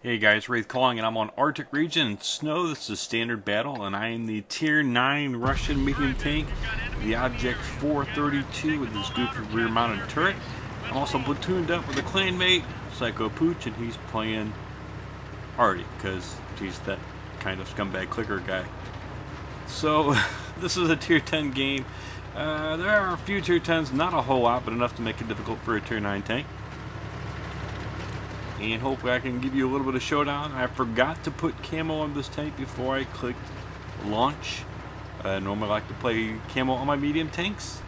Hey guys, Wraith calling, and I'm on Arctic region in snow. This is standard battle, and I am the Tier 9 Russian medium tank, the Object 432 with this goofy rear-mounted turret. I'm also platooned up with a clanmate, Psycho Pooch, and he's playing Artie, because he's that kind of scumbag clicker guy. So, this is a Tier 10 game. There are a few Tier 10s, not a whole lot, but enough to make it difficult for a Tier 9 tank. And hopefully I can give you a little bit of showdown. I forgot to put camo on this tank before I clicked launch. Normally I like to play camo on my medium tanks.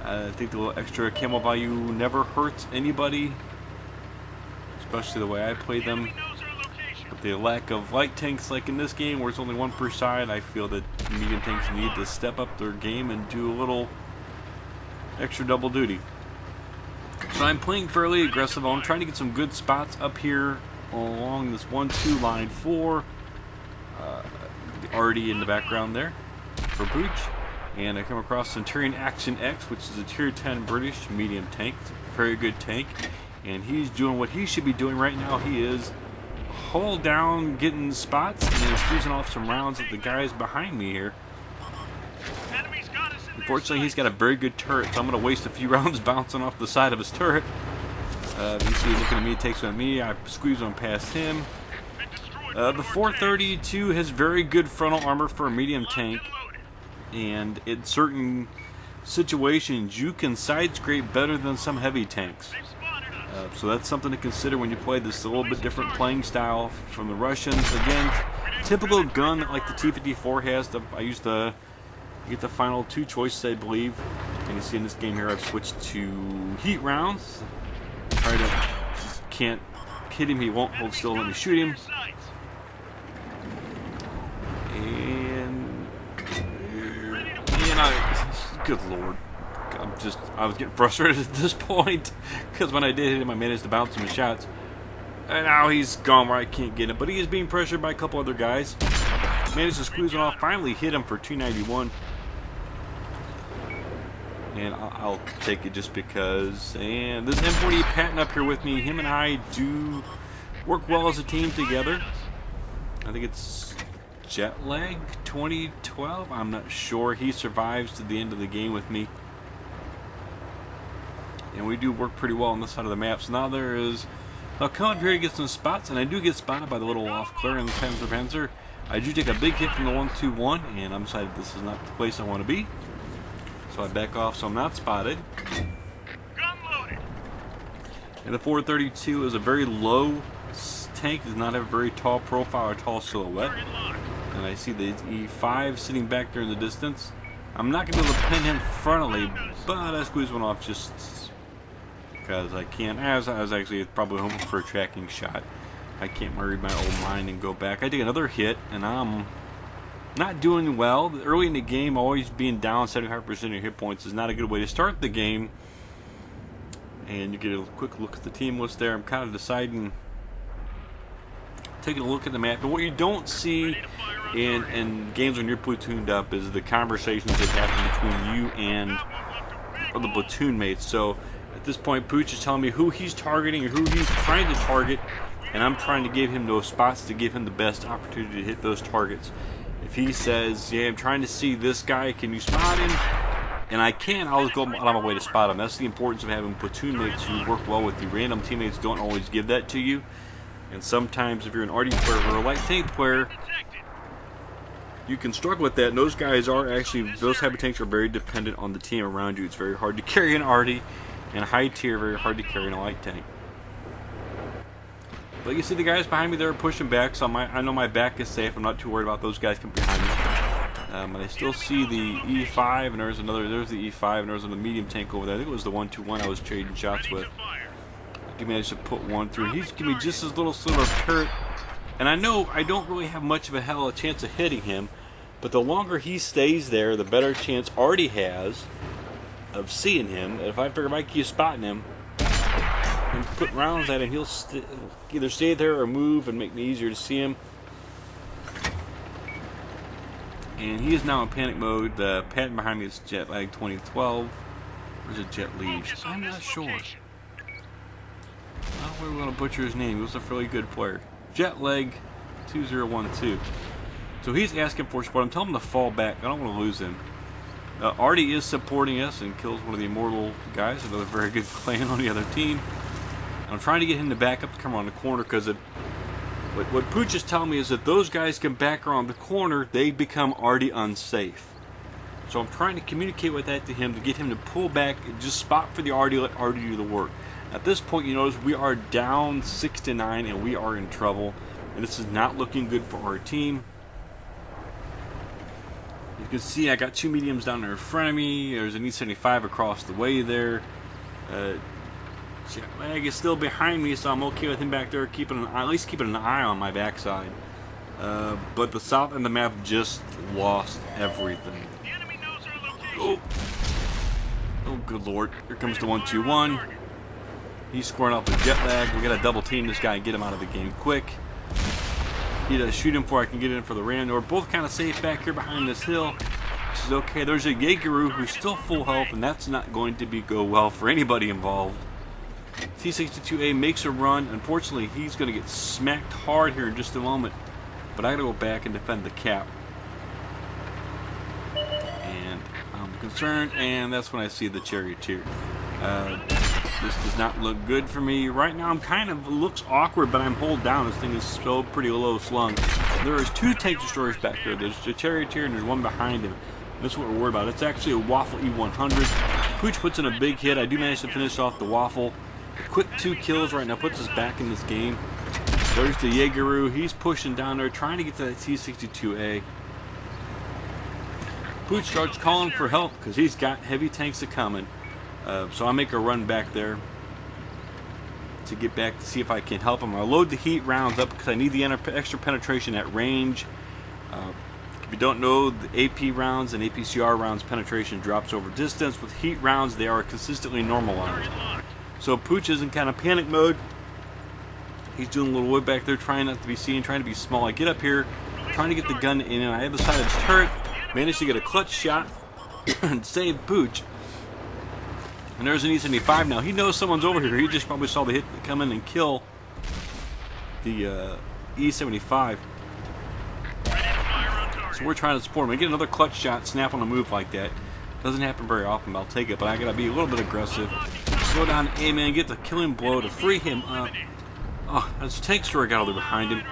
I think the little extra camo value never hurts anybody, especially the way I play them. But the lack of light tanks, like in this game where it's only one per side, I feel that medium tanks need to step up their game and do a little extra double duty. So I'm playing fairly aggressive. I'm trying to get some good spots up here along this 1-2 line for Artie in the background there for Pooch. And I come across Centurion Action X, which is a Tier 10 British medium tank. It's a very good tank. And he's doing what he should be doing right now. He is hold down, getting spots, and squeezing off some rounds at the guys behind me here. Unfortunately, he's got a very good turret, so I'm going to waste a few rounds bouncing off the side of his turret. You see, looking at me, takes one at me. I squeeze one past him. The 432 has very good frontal armor for a medium tank, and in certain situations, you can side scrape better than some heavy tanks. So that's something to consider when you play this. A little bit different playing style from the Russians. Again, typical gun like the T-54 has. I used the get the final two choices, I believe. And you see in this game here, I've switched to heat rounds. Try to can't hit him; he won't hold still. Let me shoot him. And good lord, I was getting frustrated at this point because when I did hit him, I managed to bounce him shots. And now he's gone where I can't get him, but he is being pressured by a couple other guys. Managed to squeeze one off. Finally hit him for 291. And I'll take it just because. And this M40 Patton up here with me, him and I do work well as a team together. I think it's Jetlag 2012. I'm not sure. He survives to the end of the game with me. And we do work pretty well on this side of the map. So now there is. I'll come up here to get some spots, and I do get spotted by the little off clear in the Panzer. I do take a big hit from the 121, and I'm decided this is not the place I want to be. So I back off so I'm not spotted. And the 432 is a very low tank, does not have a very tall profile or tall silhouette. And I see the E5 sitting back there in the distance. I'm not going to be able to pin him frontally, but I squeeze one off just because I can. As I was actually probably hoping for a tracking shot. I can't read my old mind and go back. I take another hit, and I'm not doing well. Early in the game, always being down 75% of your hit points is not a good way to start the game. And you get a quick look at the team list there. I'm kind of deciding, taking a look at the map. And what you don't see in games when you're platooned up is the conversations that happen between you and the platoon mates. So at this point, Pooch is telling me who he's targeting or who he's trying to target. And I'm trying to give him those spots to give him the best opportunity to hit those targets. If he says, yeah, I'm trying to see this guy, can you spot him? And I can, I'll go out of my way to spot him. That's the importance of having platoon mates who work well with you. Random teammates don't always give that to you. And sometimes if you're an Artie player or a light tank player, you can struggle with that. And those guys are actually, those type of tanks are very dependent on the team around you. It's very hard to carry an Artie, and a high tier, very hard to carry in a light tank. But you see the guys behind me there are pushing back, so I know my back is safe. I'm not too worried about those guys coming behind me. But I still see the E5, and there's the E5, and there's a medium tank over there. I think it was the 121 I was trading shots with. I managed to put one through. He's giving me just his little sliver of turret. And I know I don't really have much of a chance of hitting him, but the longer he stays there, the better chance Artie has of seeing him. If I figure I keep spotting him and put rounds at him, he'll either stay there or move and make me easier to see him. And he is now in panic mode. The pattern behind me is Jetlag 2012. Or is it Jet Lead? I'm not sure. I don't really want to butcher his name. He was a fairly good player. Jetlag 2012. So he's asking for support. I'm telling him to fall back. I don't want to lose him. Artie is supporting us and kills one of the immortal guys, another very good clan on the other team. I'm trying to get him to back up to come around the corner because what Pooch is telling me is that those guys can back around the corner, they become Artie unsafe. So I'm trying to communicate with that to him to get him to pull back and just spot for the Artie, let Artie do the work. At this point, you notice we are down 6-9 and we are in trouble. And this is not looking good for our team. You can see I got two mediums down there in front of me. There's an E75 across the way there. Jetlag is still behind me, so I'm okay with him back there, at least keeping an eye on my backside. But the south end of the map just lost everything. Oh, good lord. Here comes the 1-2-1. He's scoring off with Jetlag. We gotta double team this guy and get him out of the game quick. He does shoot him before I can get in for the ram. We're both kind of safe back here behind this hill. This is okay. There's a Jaegeru who's still full health, and that's not going to go well for anybody involved. T62A makes a run. Unfortunately, he's going to get smacked hard here in just a moment. But I got to go back and defend the cap. And I'm concerned, and that's when I see the charioteer. This does not look good for me. Right now, it looks awkward, but I'm hold down. This thing is so pretty low slung. There is two tank destroyers back there. There's the charioteer, and there's one behind him. That's what we're worried about. It's actually a Waffle E100. Pooch puts in a big hit. I do manage to finish off the Waffle. A quick 2 kills right now puts us back in this game. There's the Jaegeru. He's pushing down there, trying to get to that T62A. Pooch starts calling for help because he's got heavy tanks coming. So I make a run back there to get back to see if I can help him. I load the heat rounds up because I need the extra penetration at range. If you don't know, the AP rounds and APCR rounds penetration drops over distance. With heat rounds, they are consistently normalized. So Pooch is in kind of panic mode. He's doing a little wood back there, trying not to be seen, trying to be small. I get up here, trying to get the gun in, and I have the side of his turret. Managed to get a clutch shot and save Pooch. And there's an E75 now. He knows someone's over here. He just probably saw the hit come in and kill the E75. So we're trying to support him. I get another clutch shot, snap on a move like that. Doesn't happen very often, but I'll take it. But I gotta be a little bit aggressive. Slow down A-man, get the killing blow to free him up. Oh, that's a tank destroyer got all the way behind him.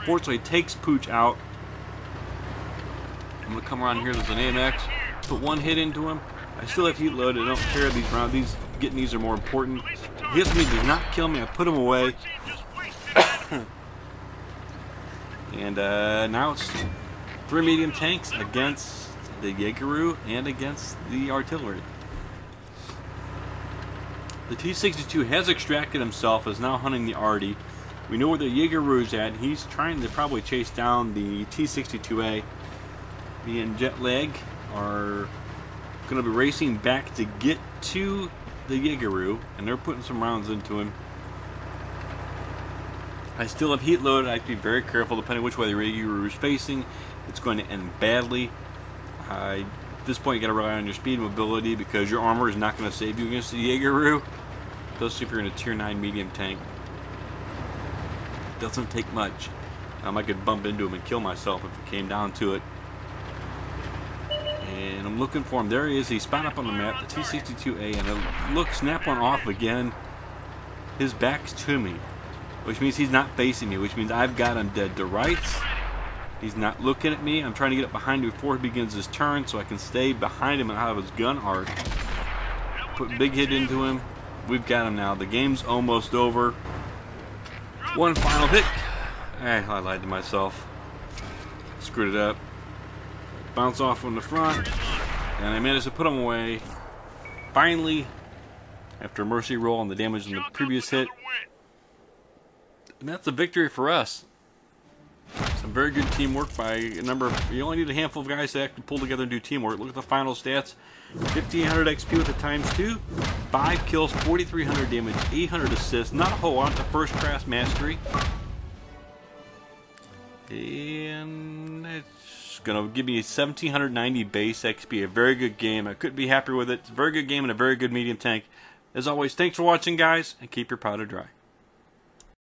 Fortunately, takes Pooch out. I'm gonna come around here. There's an AMX. Put one hit into him. I still have heat loaded. I don't care these rounds. Getting these are more important. He hits me, does not kill me. I put him away. And now it's 3 medium tanks against the Jaegeru and against the artillery. The T62 has extracted himself, is now hunting the Artie. We know where the Jaegeru's at. He's trying to probably chase down the T62A. Me and Jetlag are going to be racing back to get to the Jaegeru, and they're putting some rounds into him. I still have heat loaded. I have to be very careful depending which way the Jaegeru is facing. It's going to end badly. At this point, you got to rely on your speed and mobility because your armor is not going to save you against the Jaegeru, especially if you're in a tier 9 medium tank. It doesn't take much. I could bump into him and kill myself if it came down to it. And I'm looking for him. There he is. He's spotted up on the map, the T62A, and look, snap one off again. His back's to me, which means he's not facing me, which means I've got him dead to rights. He's not looking at me. I'm trying to get up behind him before he begins his turn so I can stay behind him and out of his gun arc. Put big hit into him. We've got him now. The game's almost over. One final hit. I lied to myself. Screwed it up. Bounce off from the front. And I managed to put him away. Finally, after a mercy roll on the damage in the previous hit. And that's a victory for us. Some very good teamwork by a number of... You only need a handful of guys to actually pull together and do teamwork. Look at the final stats. 1,500 XP with the ×2. 5 kills, 4,300 damage, 800 assists. Not a whole lot. It's a first class mastery. And it's going to give me 1,790 base XP. A very good game. I couldn't be happier with it. It's a very good game and a very good medium tank. As always, thanks for watching, guys, and keep your powder dry.